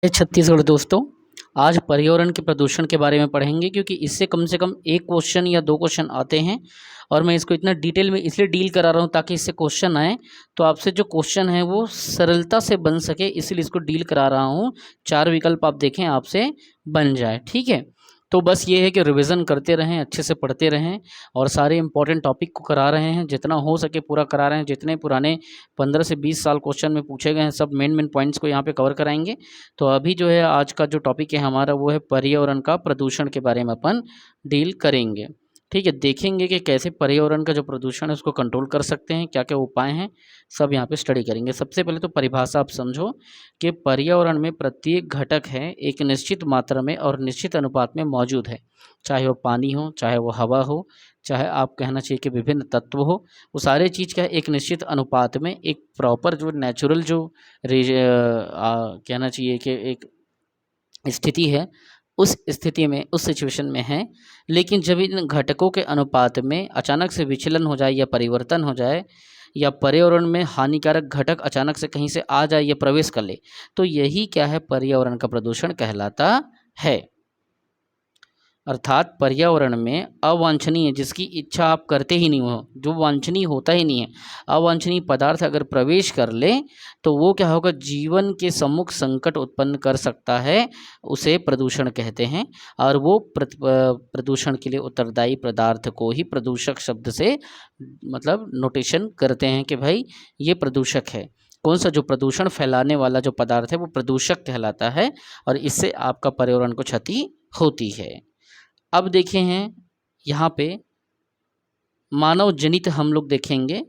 छत्तीसगढ़ दोस्तों, आज पर्यावरण के प्रदूषण के बारे में पढ़ेंगे क्योंकि इससे कम से कम एक क्वेश्चन या दो क्वेश्चन आते हैं। और मैं इसको इतना डिटेल में इसलिए डील करा रहा हूँ ताकि इससे क्वेश्चन आए तो आपसे जो क्वेश्चन है वो सरलता से बन सके, इसलिए इसको डील करा रहा हूँ। 4 विकल्प आप देखें, आपसे बन जाए, ठीक है। तो बस ये है कि रिवीजन करते रहें, अच्छे से पढ़ते रहें और सारे इंपॉर्टेंट टॉपिक को करा रहे हैं, जितना हो सके पूरा करा रहे हैं। जितने पुराने 15 से 20 साल क्वेश्चन में पूछे गए हैं, सब मेन पॉइंट्स को यहाँ पे कवर कराएंगे। तो अभी जो है आज का जो टॉपिक है हमारा वो है पर्यावरण का प्रदूषण के बारे में अपन डील करेंगे, ठीक है। देखेंगे कि कैसे पर्यावरण का जो प्रदूषण है उसको कंट्रोल कर सकते हैं, क्या क्या उपाय हैं, सब यहाँ पे स्टडी करेंगे। सबसे पहले तो परिभाषा आप समझो कि पर्यावरण में प्रत्येक घटक है एक निश्चित मात्रा में और निश्चित अनुपात में मौजूद है। चाहे वो पानी हो, चाहे वो हवा हो, चाहे आप कहना चाहिए कि विभिन्न तत्व हो, वो सारे चीज़ का एक निश्चित अनुपात में एक प्रॉपर जो नेचुरल जो कहना चाहिए कि एक स्थिति है, उस स्थिति में, उस सिचुएशन में है। लेकिन जब इन घटकों के अनुपात में अचानक से विचलन हो जाए या परिवर्तन हो जाए या पर्यावरण में हानिकारक घटक अचानक से कहीं से आ जाए या प्रवेश कर ले, तो यही क्या है, पर्यावरण का प्रदूषण कहलाता है। अर्थात पर्यावरण में अवांछनीय, जिसकी इच्छा आप करते ही नहीं हो, जो वांछनीय होता ही नहीं है, अवांछनीय पदार्थ अगर प्रवेश कर ले तो वो क्या होगा, जीवन के सम्मुख संकट उत्पन्न कर सकता है, उसे प्रदूषण कहते हैं। और वो प्रदूषण के लिए उत्तरदायी पदार्थ को ही प्रदूषक शब्द से मतलब नोटेशन करते हैं कि भाई ये प्रदूषक है। कौन सा, जो प्रदूषण फैलाने वाला जो पदार्थ है वो प्रदूषक कहलाता है और इससे आपका पर्यावरण को क्षति होती है। अब देखे हैं यहाँ पे मानव जनित, हम लोग देखेंगे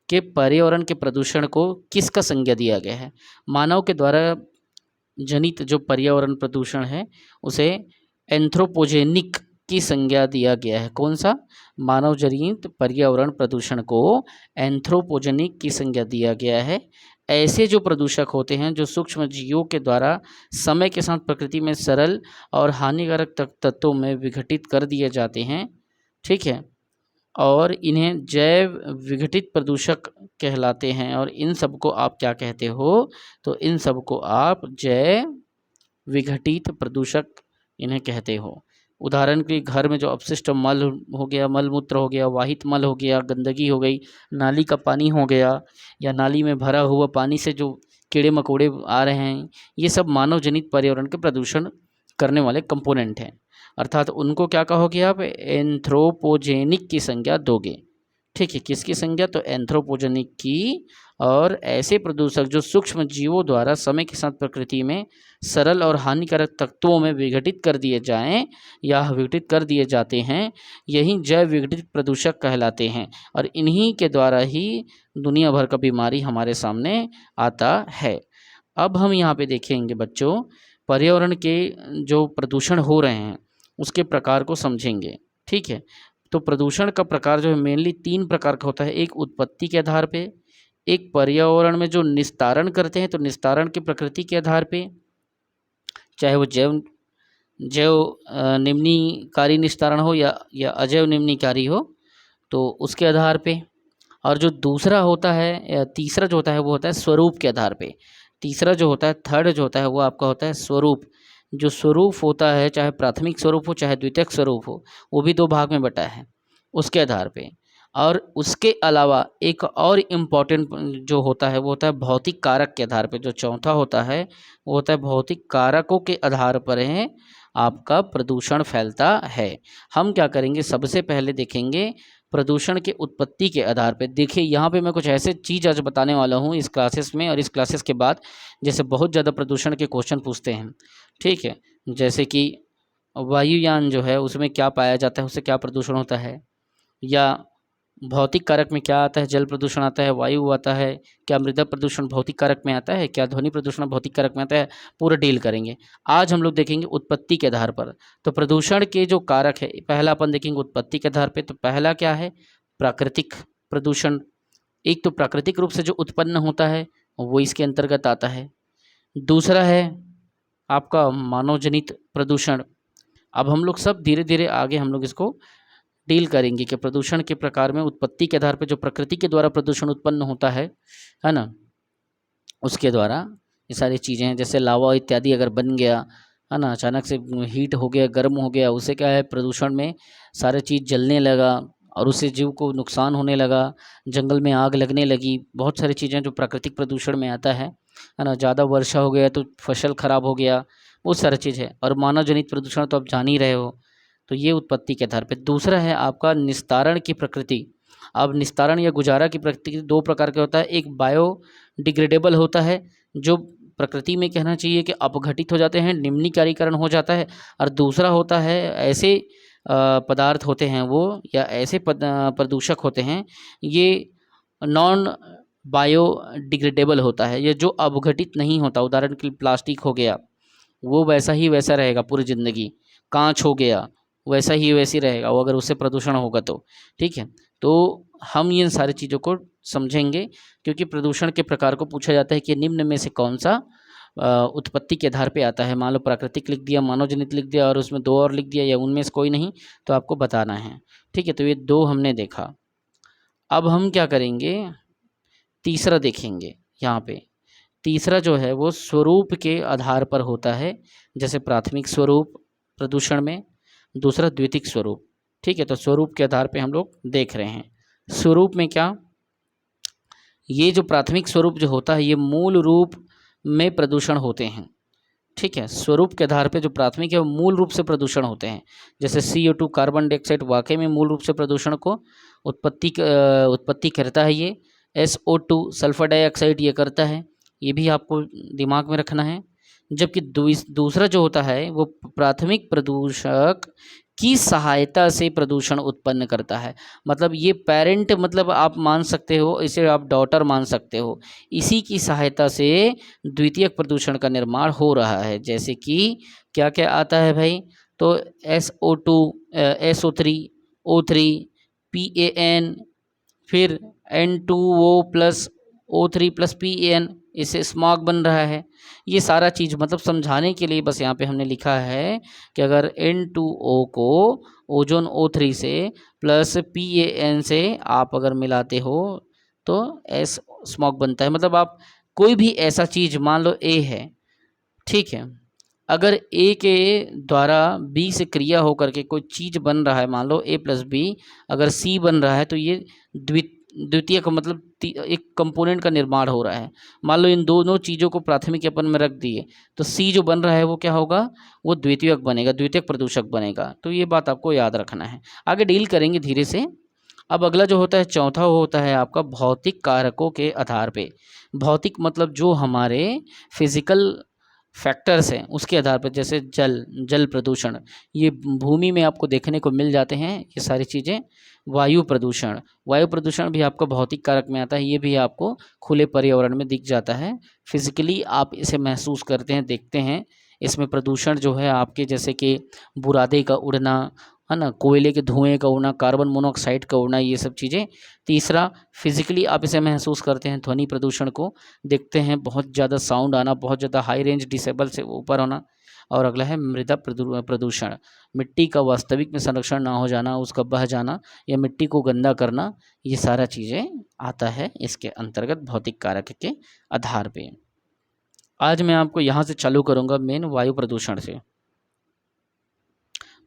कि पर्यावरण के प्रदूषण को किसका संज्ञा दिया गया है। मानव के द्वारा जनित जो पर्यावरण प्रदूषण है उसे एंथ्रोपोजेनिक की संज्ञा दिया गया है। कौन सा, मानव जनित पर्यावरण प्रदूषण को एंथ्रोपोजेनिक की संज्ञा दिया गया है। ऐसे जो प्रदूषक होते हैं जो सूक्ष्म जीवों के द्वारा समय के साथ प्रकृति में सरल और हानिकारक तत्वों में विघटित कर दिए जाते हैं, ठीक है। और इन्हें जैव विघटित प्रदूषक कहलाते हैं। और इन सब को आप क्या कहते हो, तो इन सब को आप जैव विघटित प्रदूषक इन्हें कहते हो। उदाहरण के लिए घर में जो अपशिष्ट मल हो गया, मल मूत्र हो गया, वाहित मल हो गया, गंदगी हो गई, नाली का पानी हो गया, या नाली में भरा हुआ पानी से जो कीड़े मकोड़े आ रहे हैं, ये सब मानव जनित पर्यावरण के प्रदूषण करने वाले कंपोनेंट हैं। अर्थात उनको क्या कहोगे आप, एंथ्रोपोजेनिक की संज्ञा दोगे, ठीक है। किसकी संज्ञा, तो एंथ्रोपोजेनिक की। और ऐसे प्रदूषक जो सूक्ष्म जीवों द्वारा समय के साथ प्रकृति में सरल और हानिकारक तत्वों में विघटित कर दिए जाएं या विघटित कर दिए जाते हैं, यही जैव विघटित प्रदूषक कहलाते हैं। और इन्हीं के द्वारा ही दुनिया भर का बीमारी हमारे सामने आता है। अब हम यहाँ पे देखेंगे बच्चों, पर्यावरण के जो प्रदूषण हो रहे हैं उसके प्रकार को समझेंगे, ठीक है। तो प्रदूषण का प्रकार जो है मेनली 3 प्रकार का होता है। एक उत्पत्ति के आधार पे, एक पर्यावरण में जो निस्तारण करते हैं तो निस्तारण की प्रकृति के आधार पे, चाहे वो जैव जैव निम्नीकारी निस्तारण हो या अजैव निम्नीकारी हो, तो उसके आधार पे। और जो दूसरा होता है या तीसरा जो होता है वो होता है स्वरूप के आधार पे। तीसरा जो होता है, थर्ड जो होता है, वो आपका होता है स्वरूप। जो स्वरूप होता है, चाहे प्राथमिक स्वरूप हो चाहे द्वितीयक स्वरूप हो, वो भी 2 भाग में बटा है, उसके आधार पे। और उसके अलावा एक और इम्पॉर्टेंट जो होता है वो होता है भौतिक कारक के आधार पे। जो चौथा होता है वो होता है भौतिक कारकों के आधार पर है आपका प्रदूषण फैलता है। हम क्या करेंगे, सबसे पहले देखेंगे प्रदूषण के उत्पत्ति के आधार पे। देखिए यहाँ पे मैं कुछ ऐसे चीज़ आज बताने वाला हूँ इस क्लासेस में, और इस क्लासेस के बाद जैसे बहुत ज़्यादा प्रदूषण के क्वेश्चन पूछते हैं, ठीक है। जैसे कि वायुयान जो है उसमें क्या पाया जाता है, उससे क्या प्रदूषण होता है, या भौतिक कारक में क्या आता है, जल प्रदूषण आता है, वायु आता है, क्या मृदा प्रदूषण भौतिक कारक में आता है, क्या ध्वनि प्रदूषण भौतिक कारक में आता है, पूरा डील करेंगे। आज हम लोग देखेंगे उत्पत्ति के आधार पर। तो प्रदूषण के जो कारक है, पहला अपन देखेंगे उत्पत्ति के आधार पर। तो पहला क्या है, प्राकृतिक प्रदूषण। एक तो प्राकृतिक रूप से जो उत्पन्न होता है वो इसके अंतर्गत आता है। दूसरा है आपका मानव जनित प्रदूषण। अब हम लोग सब धीरे धीरे आगे हम लोग इसको डील करेंगे कि प्रदूषण के प्रकार में उत्पत्ति के आधार पर जो प्रकृति के द्वारा प्रदूषण उत्पन्न होता है ना, उसके द्वारा ये सारी चीज़ें हैं। जैसे लावा इत्यादि अगर बन गया है ना, अचानक से हीट हो गया, गर्म हो गया, उससे क्या है प्रदूषण में सारे चीज़ जलने लगा और उससे जीव को नुकसान होने लगा, जंगल में आग लगने लगी। बहुत सारी चीज़ें जो प्राकृतिक प्रदूषण में आता है ना। ज़्यादा वर्षा हो गया तो फसल खराब हो गया, बहुत सारी चीज़ है। और मानव जनित प्रदूषण तो आप जान ही रहे हो। तो ये उत्पत्ति के आधार पे। दूसरा है आपका निस्तारण की प्रकृति। अब निस्तारण या गुजारा की प्रकृति दो प्रकार का होता है। एक बायोडिग्रेडेबल होता है, जो प्रकृति में कहना चाहिए कि अपघटित हो जाते हैं, निम्नीकरण हो जाता है। और दूसरा होता है ऐसे पदार्थ होते हैं वो, या ऐसे प्रदूषक होते हैं, ये नॉन बायोडिग्रेडेबल होता है, ये जो अपघटित नहीं होता। उदाहरण के लिए प्लास्टिक हो गया, वो वैसा ही वैसा रहेगा पूरी ज़िंदगी। कांच हो गया, वैसा ही वैसी रहेगा वो, अगर उससे प्रदूषण होगा तो। ठीक है, तो हम इन सारी चीज़ों को समझेंगे, क्योंकि प्रदूषण के प्रकार को पूछा जाता है कि निम्न में से कौन सा उत्पत्ति के आधार पे आता है। मान लो प्राकृतिक लिख दिया, मानव जनित लिख दिया और उसमें दो और लिख दिया, या उनमें से कोई नहीं, तो आपको बताना है। ठीक है, तो ये दो हमने देखा। अब हम क्या करेंगे, तीसरा देखेंगे। यहाँ पे तीसरा जो है वो स्वरूप के आधार पर होता है। जैसे प्राथमिक स्वरूप प्रदूषण में, दूसरा द्वितीयक स्वरूप। ठीक है, तो स्वरूप के आधार पे हम लोग देख रहे हैं। स्वरूप में क्या, ये जो प्राथमिक स्वरूप जो होता है ये मूल रूप में प्रदूषण होते हैं। ठीक है, स्वरूप के आधार पे जो प्राथमिक है वो मूल रूप से प्रदूषण होते हैं। जैसे CO2 कार्बन डाइऑक्साइड वाकई में मूल रूप से प्रदूषण को उत्पत्ति करता है। ये SO2 सल्फर डाइऑक्साइड ये करता है, ये भी आपको दिमाग में रखना है। जबकि दूसरा जो होता है वो प्राथमिक प्रदूषक की सहायता से प्रदूषण उत्पन्न करता है। मतलब ये पेरेंट, मतलब आप मान सकते हो, इसे आप डॉटर मान सकते हो। इसी की सहायता से द्वितीयक प्रदूषण का निर्माण हो रहा है। जैसे कि क्या क्या आता है भाई, तो SO2, SO3, O3, PAN, फिर N2O plus O3 plus PAN, इससे स्मॉग बन रहा है। ये सारा चीज़ मतलब समझाने के लिए बस यहाँ पे हमने लिखा है कि अगर N2O को ओजोन O3 से प्लस PAN से आप अगर मिलाते हो तो S स्मॉग बनता है। मतलब आप कोई भी ऐसा चीज़, मान लो A है, ठीक है, अगर A के द्वारा B से क्रिया होकर के कोई चीज़ बन रहा है, मान लो A प्लस B अगर C बन रहा है, तो ये द्वितीय का मतलब एक कंपोनेंट का निर्माण हो रहा है। मान लो इन दोनों चीज़ों को प्राथमिक अपन में रख दिए, तो C जो बन रहा है वो क्या होगा, वो द्वितीयक बनेगा, द्वितीयक प्रदूषक बनेगा। तो ये बात आपको याद रखना है, आगे डील करेंगे धीरे से। अब अगला जो होता है चौथा, होता है आपका भौतिक कारकों के आधार पे। भौतिक मतलब जो हमारे फिजिकल फैक्टर्स हैं उसके आधार पर। जैसे जल प्रदूषण, ये भूमि में आपको देखने को मिल जाते हैं ये सारी चीज़ें। वायु प्रदूषण भी आपका भौतिक कारक में आता है। ये भी आपको खुले पर्यावरण में दिख जाता है, फिजिकली आप इसे महसूस करते हैं, देखते हैं। इसमें प्रदूषण जो है आपके, जैसे कि बुरादे का उड़ना, है ना, कोयले के धुएं का उड़ना, कार्बन मोनोऑक्साइड का उड़ना, ये सब चीज़ें। तीसरा, फिजिकली आप इसे महसूस करते हैं, ध्वनि प्रदूषण को देखते हैं, बहुत ज़्यादा साउंड आना, बहुत ज़्यादा हाई रेंज डिसेबल से ऊपर होना। और अगला है मृदा प्रदूषण, मिट्टी का वास्तविक में संरक्षण ना हो जाना, उसका बह जाना या मिट्टी को गंदा करना, ये सारा चीज़ें आता है इसके अंतर्गत भौतिक कारक के आधार पे। आज मैं आपको यहाँ से चालू करूँगा मेन वायु प्रदूषण से।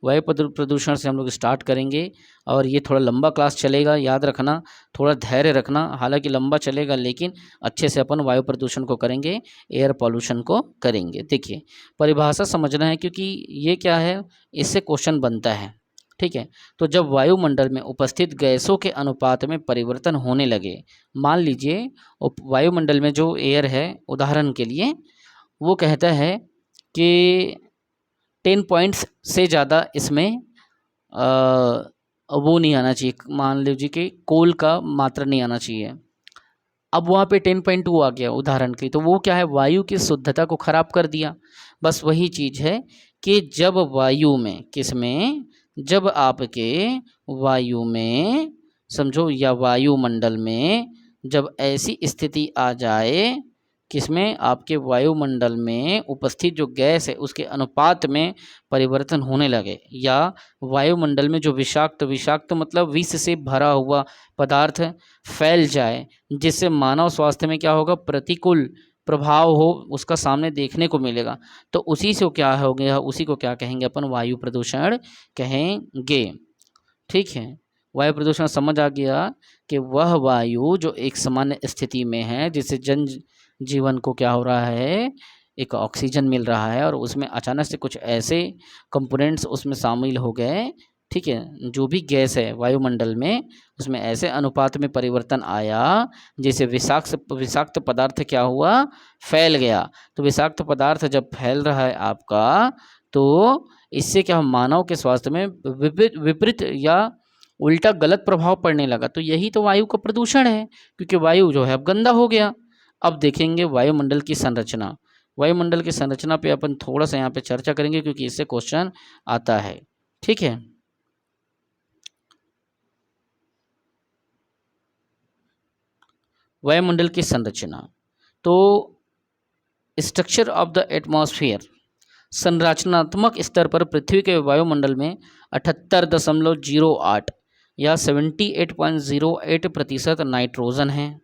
वायु प्रदूषण से हम लोग स्टार्ट करेंगे और ये थोड़ा लंबा क्लास चलेगा, याद रखना, थोड़ा धैर्य रखना। हालांकि लंबा चलेगा लेकिन अच्छे से अपन वायु प्रदूषण को करेंगे, एयर पॉल्यूशन को करेंगे। देखिए, परिभाषा समझना है क्योंकि ये क्या है, इससे क्वेश्चन बनता है। ठीक है, तो जब वायुमंडल में उपस्थित गैसों के अनुपात में परिवर्तन होने लगे, मान लीजिए वायुमंडल में जो एयर है, उदाहरण के लिए वो कहता है कि 10 पॉइंट्स से ज़्यादा इसमें वो नहीं आना चाहिए, मान लीजिए कि कोल का मात्रा नहीं आना चाहिए। अब वहाँ पे 10.2 आ गया उदाहरण के लिए, तो वो क्या है, वायु की शुद्धता को ख़राब कर दिया। बस वही चीज़ है कि जब वायु में, किसमें, जब आपके वायु में समझो, या वायुमंडल में जब ऐसी स्थिति आ जाए, किसमें, आपके वायुमंडल में उपस्थित जो गैस है उसके अनुपात में परिवर्तन होने लगे, या वायुमंडल में जो विषाक्त मतलब विष से भरा हुआ पदार्थ फैल जाए, जिससे मानव स्वास्थ्य में क्या होगा, प्रतिकूल प्रभाव हो उसका सामने देखने को मिलेगा, तो उसी से क्या हो गया, उसी को क्या कहेंगे अपन, वायु प्रदूषण कहेंगे। ठीक है, वायु प्रदूषण समझ आ गया कि वह वायु जो एक सामान्य स्थिति में है, जिससे जन जीवन को क्या हो रहा है, एक ऑक्सीजन मिल रहा है, और उसमें अचानक से कुछ ऐसे कंपोनेंट्स उसमें शामिल हो गए, ठीक है, जो भी गैस है वायुमंडल में उसमें ऐसे अनुपात में परिवर्तन आया जैसे विषाक्त पदार्थ क्या हुआ, फैल गया। तो विषाक्त पदार्थ जब फैल रहा है आपका, तो इससे क्या मानव के स्वास्थ्य में विपरीत या उल्टा गलत प्रभाव पड़ने लगा। तो यही तो वायु का प्रदूषण है, क्योंकि वायु जो है अब गंदा हो गया। अब देखेंगे वायुमंडल की संरचना। वायुमंडल की संरचना पे अपन थोड़ा सा यहाँ पे चर्चा करेंगे, क्योंकि इससे क्वेश्चन आता है। ठीक है, वायुमंडल की संरचना, तो स्ट्रक्चर ऑफ द एटमॉस्फेयर, संरचनात्मक स्तर पर पृथ्वी के वायुमंडल में 78.08 या 78.08% नाइट्रोजन है।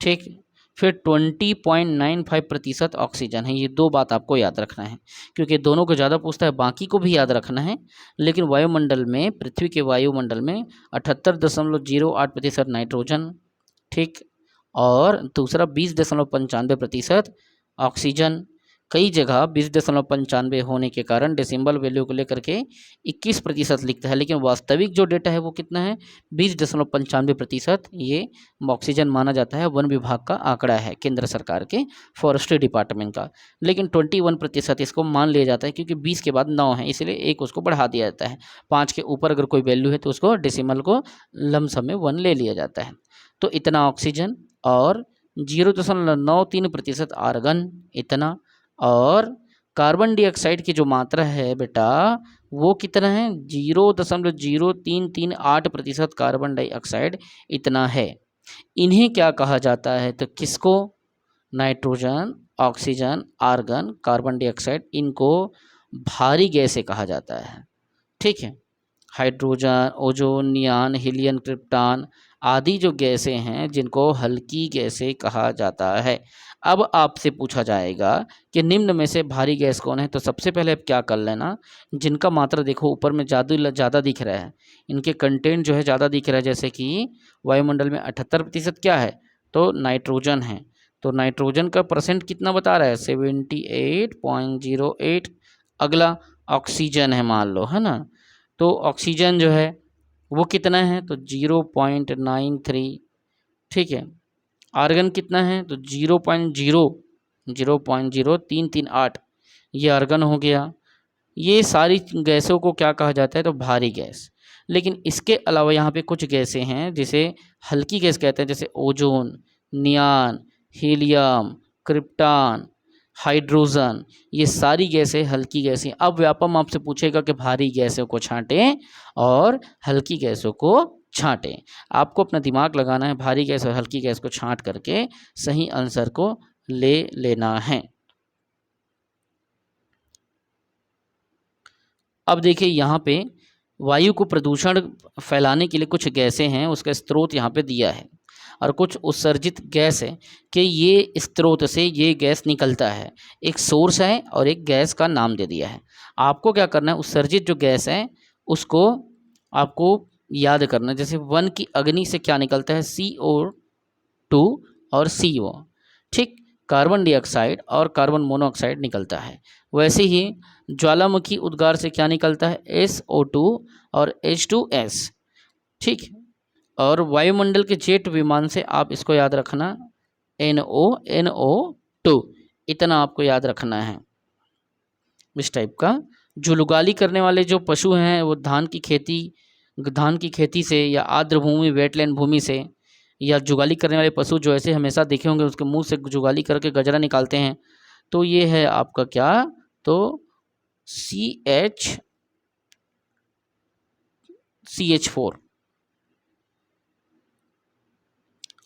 ठीक, फिर 20.95% ऑक्सीजन है। ये दो बात आपको याद रखना है, क्योंकि दोनों को ज़्यादा पूछता है, बाकी को भी याद रखना है। लेकिन वायुमंडल में, पृथ्वी के वायुमंडल में 78.08% नाइट्रोजन, ठीक, और दूसरा 20.95% ऑक्सीजन। कई जगह 20.95 होने के कारण डेसिमल वैल्यू को लेकर के 21% लिखता है, लेकिन वास्तविक जो डेटा है वो कितना है, 20.95% ये ऑक्सीजन माना जाता है। वन विभाग का आंकड़ा है, केंद्र सरकार के फॉरेस्ट्री डिपार्टमेंट का। लेकिन 21% इसको मान लिया जाता है, क्योंकि 20 के बाद 9 है, इसलिए एक उसको बढ़ा दिया जाता है। 5 के ऊपर अगर कोई वैल्यू है तो उसको डेसिमल को लमसम में 1 ले लिया जाता है। तो इतना ऑक्सीजन और 0.93% आर्गन, इतना, और कार्बन डाइऑक्साइड की जो मात्रा है बेटा वो कितना है, 0.0338% कार्बन डाइऑक्साइड इतना है। इन्हें क्या कहा जाता है, तो किसको, nitrogen, oxygen, argon, carbon dioxide, इनको भारी गैसें कहा जाता है। ठीक है, hydrogen, ozone, neon, helium, krypton आदि जो गैसें हैं जिनको हल्की गैसें कहा जाता है। अब आपसे पूछा जाएगा कि निम्न में से भारी गैस कौन है, तो सबसे पहले आप क्या कर लेना, जिनका मात्रा देखो ऊपर में ज़्यादा दिख रहा है, इनके कंटेंट जो है ज़्यादा दिख रहा है, जैसे कि वायुमंडल में 78% क्या है, तो नाइट्रोजन है। तो नाइट्रोजन का परसेंट कितना बता रहा है, 78.08। अगला ऑक्सीजन है मान लो, है ना, तो ऑक्सीजन जो है वो कितना है, तो 0.93। ठीक है, आर्गन कितना है, तो 0.0338 ये आर्गन हो गया। ये सारी गैसों को क्या कहा जाता है, तो भारी गैस। लेकिन इसके अलावा यहाँ पे कुछ गैसें हैं जिसे हल्की गैस कहते हैं, जैसे ozone, neon, helium, krypton, hydrogen, ये सारी गैसें हल्की गैसें। अब व्यापम आपसे पूछेगा कि भारी गैसों को छांटें और हल्की गैसों को छांटें। आपको अपना दिमाग लगाना है, भारी गैस और हल्की गैस को छांट करके सही आंसर को ले लेना है। अब देखिए यहाँ पे वायु को प्रदूषण फैलाने के लिए कुछ गैसें हैं, उसका स्रोत यहाँ पे दिया है, और कुछ उत्सर्जित गैस है कि ये स्रोत से ये गैस निकलता है, एक सोर्स है और एक गैस का नाम दे दिया है। आपको क्या करना है, उत्सर्जित जो गैस है उसको आपको याद करना है। जैसे वन की अग्नि से क्या निकलता है, CO2 और CO, ठीक, कार्बन डाइऑक्साइड और कार्बन मोनोऑक्साइड निकलता है। वैसे ही ज्वालामुखी उद्गार से क्या निकलता है, SO2 और H2S, ठीक। और वायुमंडल के जेट विमान से आप इसको याद रखना, NO2, इतना आपको याद रखना है। इस टाइप का जुगाली करने वाले जो पशु हैं वो धान की खेती से या आर्द्र भूमि, वेटलैंड भूमि से, या जुगाली करने वाले पशु जो ऐसे हमेशा देखे होंगे उसके मुंह से जुगाली करके गजरा निकालते हैं, तो ये है आपका क्या, तो CH4।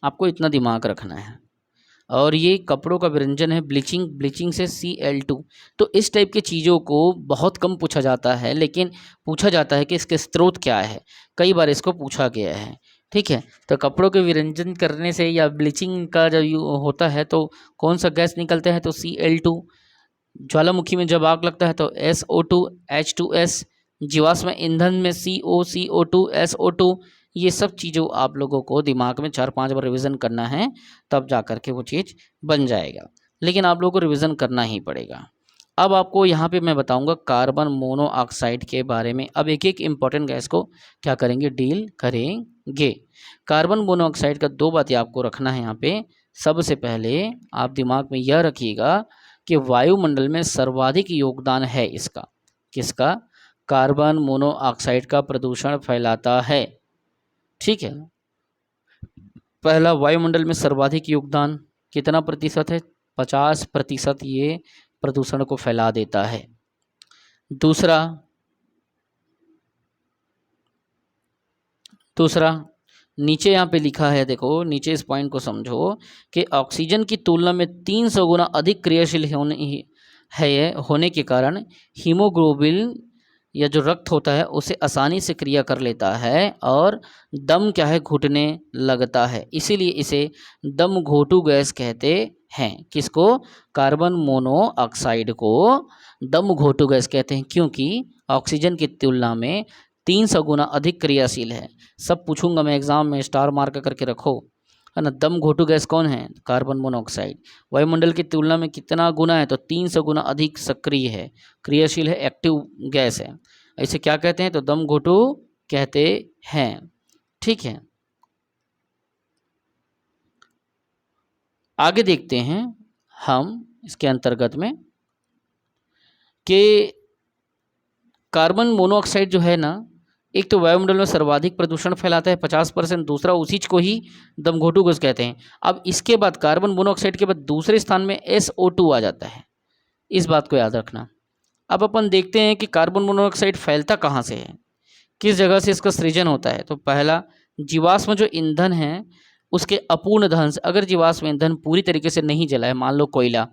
आपको इतना दिमाग रखना है। और ये कपड़ों का व्यंजन है ब्लीचिंग से Cl2। तो इस टाइप की चीज़ों को बहुत कम पूछा जाता है, लेकिन पूछा जाता है कि इसके स्रोत क्या है, कई बार इसको पूछा गया है। ठीक है। तो कपड़ों के विरंजन करने से या ब्लीचिंग का जब होता है तो कौन सा गैस निकलता है, तो Cl2। ज्वालामुखी में जब आग लगता है तो SO2, H2S। जीवाश्म ईंधन में CO, CO2, SO2। ये सब चीज़ों आप लोगों को दिमाग में 4-5 बार रिवीजन करना है, तब जा कर के वो चीज़ बन जाएगा, लेकिन आप लोगों को रिवीजन करना ही पड़ेगा। अब आपको यहाँ पे मैं बताऊंगा कार्बन मोनोऑक्साइड के बारे में। अब एक एक इम्पॉर्टेंट गैस को क्या करेंगे, डील करेंगे। कार्बन मोनोऑक्साइड का 2 बातें आपको रखना है यहाँ पे। सबसे पहले आप दिमाग में यह रखिएगा कि वायुमंडल में सर्वाधिक योगदान है इसका, किसका, कार्बन मोनोऑक्साइड का प्रदूषण फैलाता है। ठीक है, पहला वायुमंडल में सर्वाधिक योगदान कितना प्रतिशत है, 50% ये प्रदूषण को फैला देता है। दूसरा नीचे यहाँ पे लिखा है, देखो नीचे इस पॉइंट को समझो कि ऑक्सीजन की तुलना में 300 गुना अधिक क्रियाशील होने के कारण हीमोग्लोबिन या जो रक्त होता है उसे आसानी से क्रिया कर लेता है और दम क्या है, घुटने लगता है। इसीलिए इसे दम घोटू गैस कहते हैं। किसको, कार्बन मोनोऑक्साइड को दम घोटू गैस कहते हैं, क्योंकि ऑक्सीजन की तुलना में 300 गुना अधिक क्रियाशील है। सब पूछूंगा मैं एग्जाम में, स्टार मार्क करके रखो, है ना। दम घोटू गैस कौन है, कार्बन मोनोऑक्साइड। वायुमंडल की तुलना में कितना गुना है, तो 300 गुना अधिक सक्रिय है, क्रियाशील है, एक्टिव गैस है। इसे क्या कहते हैं, तो दम घोटू कहते हैं। ठीक है, आगे देखते हैं हम इसके अंतर्गत में कि कार्बन मोनोऑक्साइड जो है ना, एक तो वायुमंडल में सर्वाधिक प्रदूषण फैलाता है 50%, दूसरा उसी को ही दमघोटू गैस कहते हैं। अब इसके बाद कार्बन मोनोऑक्साइड के बाद दूसरे स्थान में SO2 आ जाता है, इस बात को याद रखना। अब अपन देखते हैं कि कार्बन मोनोऑक्साइड फैलता कहाँ से है, किस जगह से इसका सृजन होता है। तो पहला, जीवाश्म जो ईंधन है उसके अपूर्ण दहन से। अगर जीवाश्म ईंधन पूरी तरीके से नहीं जला है, मान लो कोयला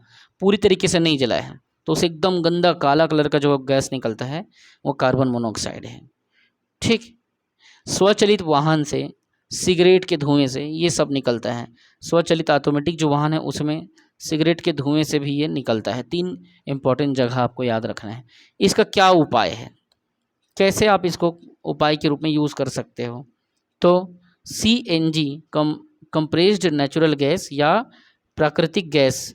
पूरी तरीके से नहीं जला है, तो उसे एकदम गंदा काला कलर का जो गैस निकलता है वो कार्बन मोनोऑक्साइड है। ठीक, स्वचालित वाहन से, सिगरेट के धुएं से ये सब निकलता है। स्वचालित ऑटोमेटिक जो वाहन है उसमें सिगरेट के धुएं से भी ये निकलता है। 3 इंपॉर्टेंट जगह आपको याद रखना है। इसका क्या उपाय है, कैसे आप इसको उपाय के रूप में यूज़ कर सकते हो, तो CNG कंप्रेस्ड नेचुरल गैस या प्राकृतिक गैस,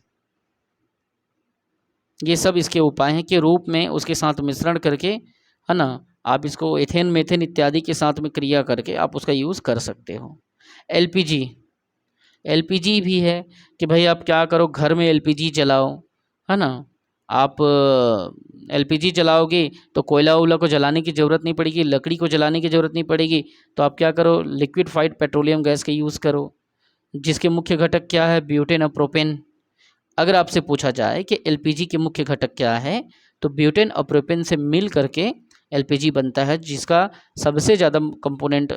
ये सब इसके उपाय हैं कि रूप में उसके साथ मिश्रण करके, है ना, आप इसको एथेन मेथेन इत्यादि के साथ में क्रिया करके आप उसका यूज़ कर सकते हो। एलपीजी भी है कि भाई आप क्या करो, घर में एलपीजी जलाओ, है ना। आप एलपीजी जलाओगे तो कोयला वोला को जलाने की ज़रूरत नहीं पड़ेगी, लकड़ी को जलाने की ज़रूरत नहीं पड़ेगी। तो आप क्या करो, लिक्विफाइड पेट्रोलियम गैस का यूज़ करो, जिसके मुख्य घटक क्या है, ब्यूटेन और प्रोपेन। अगर आपसे पूछा जाए कि एलपीजी के मुख्य घटक क्या है, तो ब्यूटेन और प्रोपेन से मिल करके एलपीजी बनता है, जिसका सबसे ज़्यादा कंपोनेंट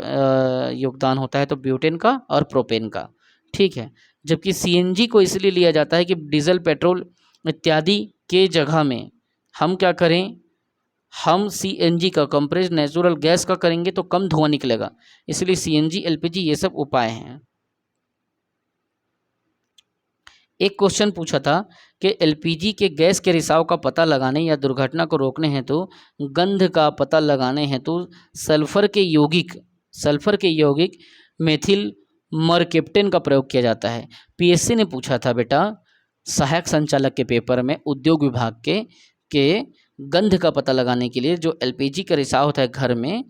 योगदान होता है तो ब्यूटेन का और प्रोपेन का। ठीक है, जबकि सीएनजी को इसलिए लिया जाता है कि डीजल पेट्रोल इत्यादि के जगह में हम क्या करें, हम सीएनजी का कंप्रेस्ड नेचुरल गैस का करेंगे तो कम धुआं निकलेगा, इसलिए सीएनजी एलपीजी ये सब उपाय हैं। एक क्वेश्चन पूछा था कि एलपीजी के गैस के रिसाव का पता लगाने या दुर्घटना को रोकने हेतु गंध का पता लगाने हेतु सल्फर के यौगिक मेथिल मरकेप्टेन का प्रयोग किया जाता है। पीएससी ने पूछा था बेटा सहायक संचालक के पेपर में उद्योग विभाग के गंध का पता लगाने के लिए जो एलपीजी का रिसाव होता है घर में,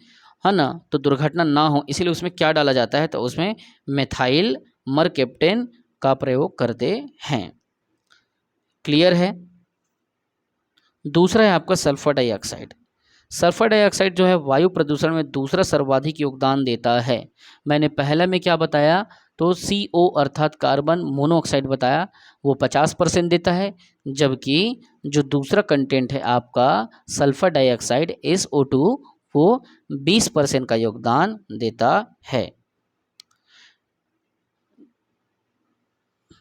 है ना, तो दुर्घटना ना हो इसलिए उसमें क्या डाला जाता है, तो उसमें मेथाइल मरकेप्टेन का प्रयोग करते हैं। क्लियर है। दूसरा है आपका सल्फर डाइऑक्साइड। सल्फर डाइऑक्साइड जो है वायु प्रदूषण में दूसरा सर्वाधिक योगदान देता है। मैंने पहले में क्या बताया, तो CO अर्थात कार्बन मोनोऑक्साइड बताया, वो 50% देता है, जबकि जो दूसरा कंटेंट है आपका सल्फर डाइऑक्साइड SO2 वो 20% का योगदान देता है।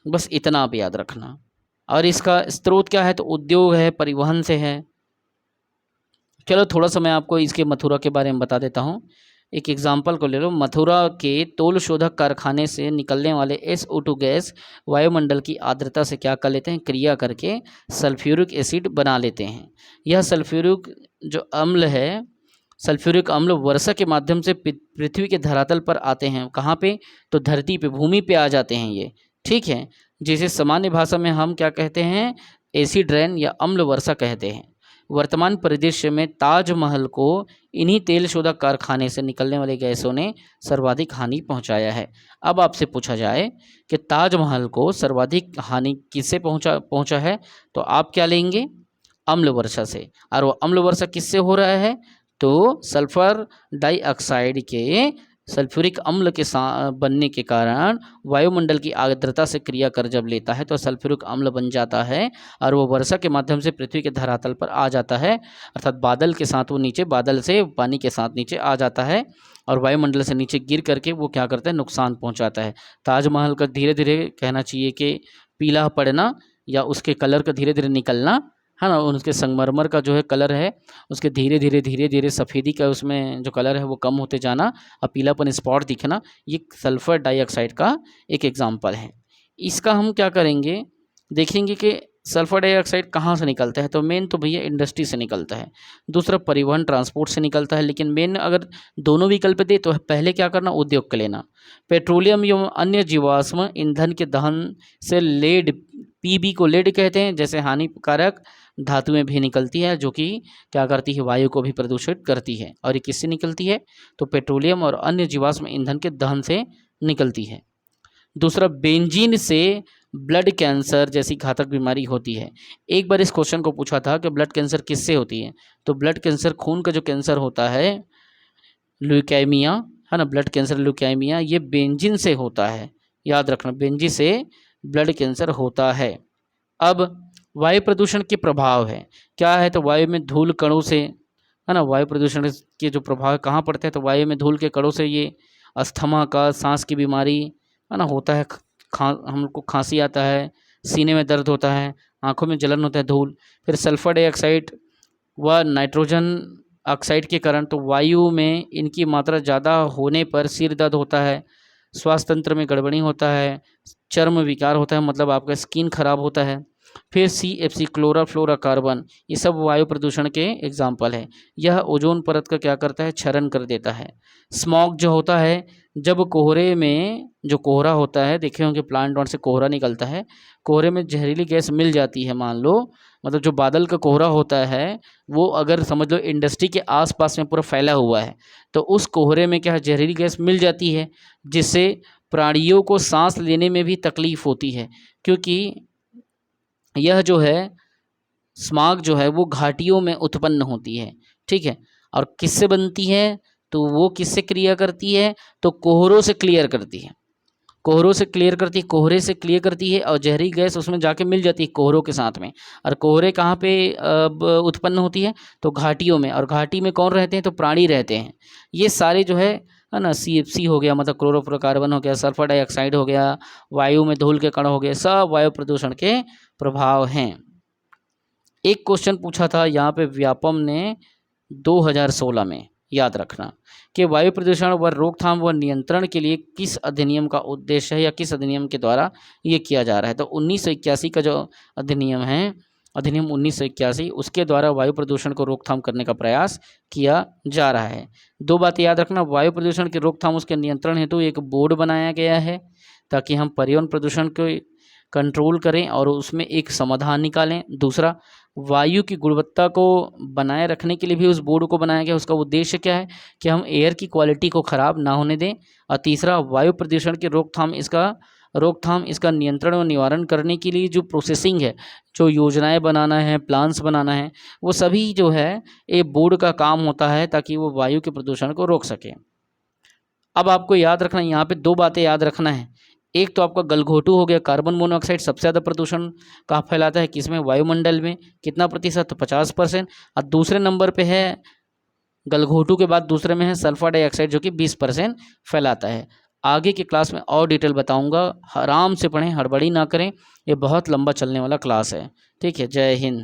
बस इतना आप याद रखना। और इसका स्रोत क्या है, तो उद्योग है, परिवहन से है। चलो थोड़ा सा मैं आपको इसके मथुरा के बारे में बता देता हूँ एक एग्जाम्पल को ले लो, मथुरा के तैल शोधक कारखाने से निकलने वाले SO2 गैस वायुमंडल की आर्द्रता से क्या कर लेते हैं, क्रिया करके सल्फ्यूरिक एसिड बना लेते हैं। यह सल्फ्यूरिक जो अम्ल है, सल्फ्यूरिक अम्ल वर्षा के माध्यम से पृथ्वी के धरातल पर आते हैं। कहाँ पे, तो धरती पे, भूमि पे आ जाते हैं ये, ठीक है, जिसे सामान्य भाषा में हम क्या कहते हैं, एसिड रेन या अम्ल वर्षा कहते हैं। वर्तमान परिदृश्य में ताजमहल को इन्हीं तेल शोधक कारखाने से निकलने वाले गैसों ने सर्वाधिक हानि पहुंचाया है। अब आपसे पूछा जाए कि ताजमहल को सर्वाधिक हानि किससे पहुंचा है, तो आप क्या लेंगे, अम्ल वर्षा से। और वो अम्ल वर्षा किससे हो रहा है, तो सल्फर डाइऑक्साइड के सल्फ्यूरिक अम्ल के बनने के कारण वायुमंडल की आर्द्रता से क्रिया कर जब लेता है तो सल्फ्यूरिक अम्ल बन जाता है और वो वर्षा के माध्यम से पृथ्वी के धरातल पर आ जाता है, अर्थात बादल के साथ वो नीचे, बादल से पानी के साथ नीचे आ जाता है और वायुमंडल से नीचे गिर करके वो क्या करता है, नुकसान पहुंचाता है। ताजमहल का धीरे धीरे कहना चाहिए कि पीला पड़ना या उसके कलर का धीरे धीरे निकलना, है ना, उसके संगमरमर का जो है कलर है उसके धीरे धीरे सफ़ेदी का उसमें जो कलर है वो कम होते जाना और पीलापन स्पॉट दिखना, ये सल्फ़र डाइऑक्साइड का एक एग्जाम्पल है। इसका हम क्या करेंगे, देखेंगे कि सल्फ़र डाइऑक्साइड कहाँ से निकलता है, तो मेन तो भैया इंडस्ट्री से निकलता है, दूसरा परिवहन ट्रांसपोर्ट से निकलता है। लेकिन मेन अगर दोनों विकल्प दे तो पहले क्या करना, उद्योग का लेना। पेट्रोलियम एवं अन्य जीवाश्म ईंधन के दहन से लेड, PB को लेड कहते हैं, जैसे हानिकारक धातुएं भी निकलती है जो कि क्या करती है, वायु को भी प्रदूषित करती है। और ये किससे निकलती है, तो पेट्रोलियम और अन्य जीवाश्म ईंधन के दहन से निकलती है। दूसरा, बेंजीन से ब्लड कैंसर जैसी घातक बीमारी होती है। एक बार इस क्वेश्चन को पूछा था कि ब्लड कैंसर किससे होती है, तो ब्लड कैंसर, खून का जो कैंसर होता है, ल्यूकेमिया, है ना, ब्लड कैंसर ल्यूकेमिया, ये बेंजीन से होता है, याद रखना, बेंजीन से ब्लड कैंसर होता है। अब वायु प्रदूषण के प्रभाव है, क्या है, तो वायु में धूल कणों से, है ना, वायु प्रदूषण के जो प्रभाव कहाँ पड़ते हैं, तो वायु में धूल के कणों से ये अस्थमा का, सांस की बीमारी, है ना, होता है, हमको खांसी आता है, सीने में दर्द होता है, आंखों में जलन होता है, धूल। फिर सल्फर डाइऑक्साइड व नाइट्रोजन ऑक्साइड के कारण तो वायु में इनकी मात्रा ज़्यादा होने पर सिर दर्द होता है, स्वास्थ्य तंत्र में गड़बड़ी होता है, चर्म विकार होता है, मतलब आपका स्किन खराब होता है। फिर CFC, क्लोराफ्लोरोकार्बन, ये सब वायु प्रदूषण के एग्जाम्पल है। यह ओजोन परत का क्या करता है, क्षरण कर देता है। स्मॉग जो होता है, जब कोहरे में जो कोहरा होता है, देखे होंगे प्लांट से कोहरा निकलता है, कोहरे में जहरीली गैस मिल जाती है, मान लो, मतलब जो बादल का कोहरा होता है वो अगर समझ लो इंडस्ट्री के आसपास में पूरा फैला हुआ है, तो उस कोहरे में क्या जहरीली गैस मिल जाती है, जिससे प्राणियों को सांस लेने में भी तकलीफ होती है, क्योंकि यह जो है स्मॉग जो है वो घाटियों में उत्पन्न होती है, ठीक है। और किससे बनती है, तो वो किससे क्रिया करती है, तो कोहरों से क्लियर करती है, कोहरों से क्लियर करती है, कोहरे से क्लियर करती है और जहरी गैस उसमें जाके मिल जाती है कोहरों के साथ में। और कोहरे कहाँ पे उत्पन्न होती है, तो घाटियों में, और घाटी में कौन रहते हैं, तो प्राणी रहते हैं। ये सारे जो है ना, CFC हो गया, मतलब क्लोरोफ्लोरोकार्बन हो गया, सल्फर डाइऑक्साइड हो गया, वायु में धूल के कण हो गए, सब वायु प्रदूषण के प्रभाव हैं। एक क्वेश्चन पूछा था यहाँ पे व्यापम ने 2016 में, याद रखना, कि वायु प्रदूषण व रोकथाम व नियंत्रण के लिए किस अधिनियम का उद्देश्य है या किस अधिनियम के द्वारा ये किया जा रहा है। तो 1981 का जो अधिनियम है, अधिनियम 1981, उसके द्वारा वायु प्रदूषण को रोकथाम करने का प्रयास किया जा रहा है। दो बातें याद रखना, वायु प्रदूषण की रोकथाम, उसके नियंत्रण हेतु एक बोर्ड बनाया गया है ताकि हम पर्यावरण प्रदूषण को कंट्रोल करें और उसमें एक समाधान निकालें। दूसरा, वायु की गुणवत्ता को बनाए रखने के लिए भी उस बोर्ड को बनाया गया, उसका उद्देश्य क्या है कि हम एयर की क्वालिटी को ख़राब ना होने दें। और तीसरा, वायु प्रदूषण की रोकथाम, इसका नियंत्रण और निवारण करने के लिए जो प्रोसेसिंग है, जो योजनाएं बनाना है, प्लान्स बनाना है, वो सभी जो है ये बोर्ड का काम होता है ताकि वो वायु के प्रदूषण को रोक सके। अब आपको याद रखना, यहाँ पे दो बातें याद रखना है। एक तो आपका गलघोटू हो गया, कार्बन मोनोऑक्साइड सबसे ज़्यादा प्रदूषण कहाँ फैलाता है, किसमें, वायुमंडल में, कितना प्रतिशत, तो 50%। और दूसरे नंबर पे है गलघोटू के बाद दूसरे में है सल्फर डाइऑक्साइड जो कि 20% फैलाता है। आगे की क्लास में और डिटेल बताऊंगा, आराम से पढ़ें, हड़बड़ी ना करें, ये बहुत लंबा चलने वाला क्लास है, ठीक है। जय हिंद।